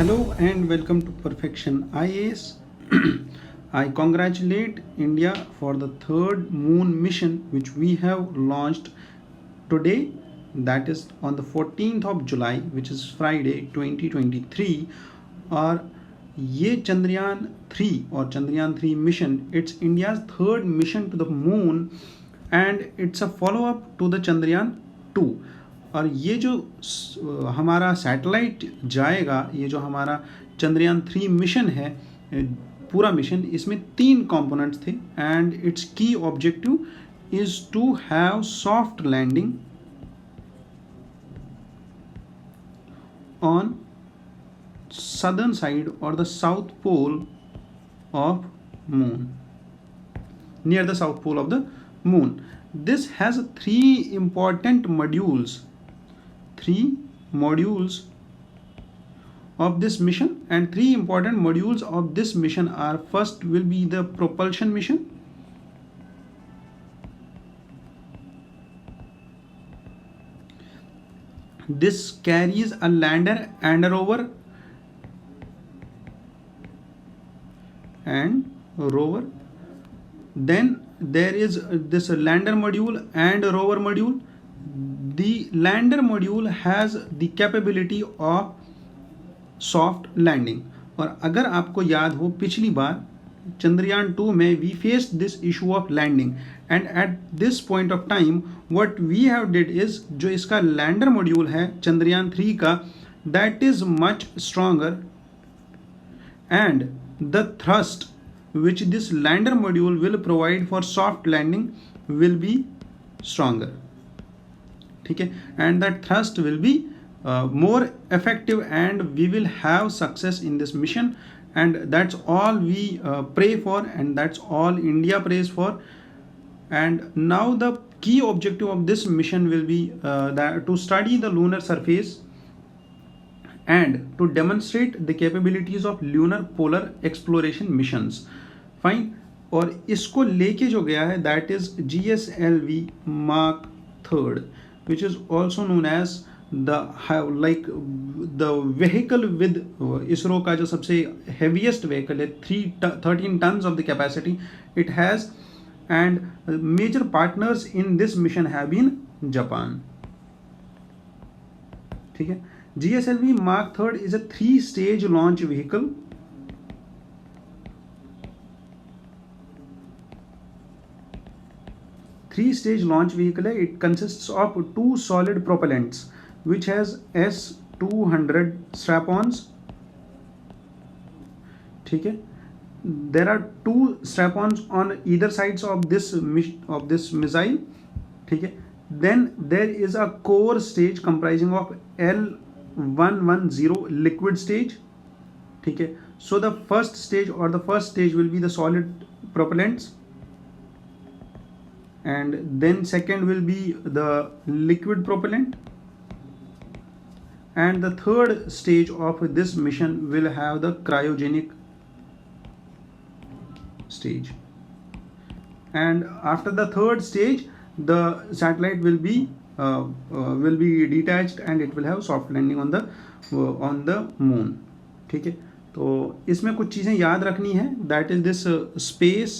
Hello and welcome to Perfection IAS. I congratulate India for the third moon mission which we have launched today, that is on the 14th of July, which is Friday 2023. और ये चंद्रयान 3 और Chandrayaan 3 mission, it's India's third mission to the moon and it's a follow up to the Chandrayaan 2. और ये जो हमारा satellite जाएगा, ये जो हमारा चंद्रयान 3 मिशन है, पूरा मिशन, इसमें 3 कंपोनेंट्स थे and it's key objective is to have soft landing on southern side or the south pole of moon, near the south pole of the moon. This has 3 important modules of this mission, and 3 important modules of this mission are: first will be the propulsion mission, this carries a lander and a rover, then there is this lander module and rover module. The lander module has the capability of soft landing. और अगर आपको याद हो, पिछली बार चंद्रयान 2 में we faced this issue of landing, and at this point of time what we have did is, जो इसका lander module है चंद्रयान 3 का, that is much stronger and the thrust which this lander module will provide for soft landing will be stronger. ठीक है, and that thrust will be more effective and we will have success in this mission, and that's all we pray for, and that's all India prays for. And now the key objective of this mission will be that to study the lunar surface and to demonstrate the capabilities of lunar polar exploration missions. Fine. और इसको लेके जो गया है, that is GSLV Mark 3, which is also known as the vehicle with ISRO का जो सबसे heaviest vehicle है, 13 tons of the capacity it has, and major partners in this mission have been Japan. ठीक है. GSLV Mark 3 is a 3-stage launch vehicle. Three-stage launch vehicle है. It consists of 2 solid propellants which has S-200 strap-ons. ठीक है. There are 2 strap-ons on either sides of this missile. ठीक है. Then there is a core stage comprising of L110 liquid stage. ठीक है. So the first stage will be the solid propellants, and then second will be the liquid propellant, and the third stage of this mission will have the cryogenic stage. And after the third stage, the satellite will be detached and it will have soft landing on the moon. ठीक है. तो इसमें कुछ चीज़ें याद रखनी है, that is this space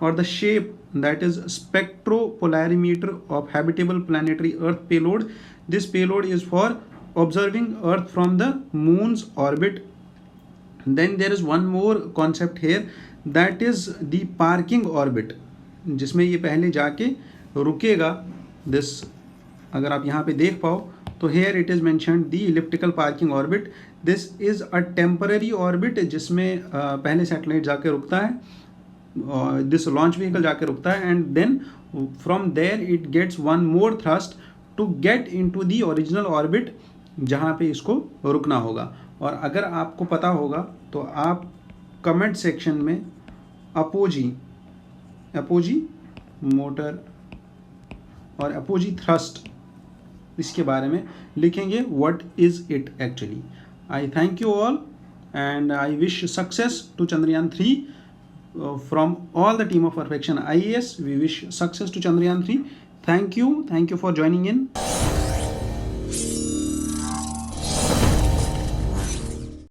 or the shape, that is spectropolarimeter of habitable planetary Earth payload. This payload is for observing Earth from the moon's orbit. Then there is one more concept here, that is the parking orbit, जिसमें ये पहले जाके रुकेगा. This अगर आप यहाँ पे देख पाओ तो here it is mentioned the elliptical parking orbit. This is a temporary orbit जिसमें पहले सैटेलाइट जाके रुकता है, this launch vehicle जाके रुकता है, and then from there it gets one more thrust to get into the original orbit जहाँ पे इसको रुकना होगा. और अगर आपको पता होगा तो आप कमेंट सेक्शन में अपोजी मोटर और अपोजी थ्रस्ट इसके बारे में लिखेंगे, what is it actually. I thank you all and I wish success to Chandrayaan 3 from all the team of Perfection IAS. We wish success to Chandrayaan 3. Thank you for joining in.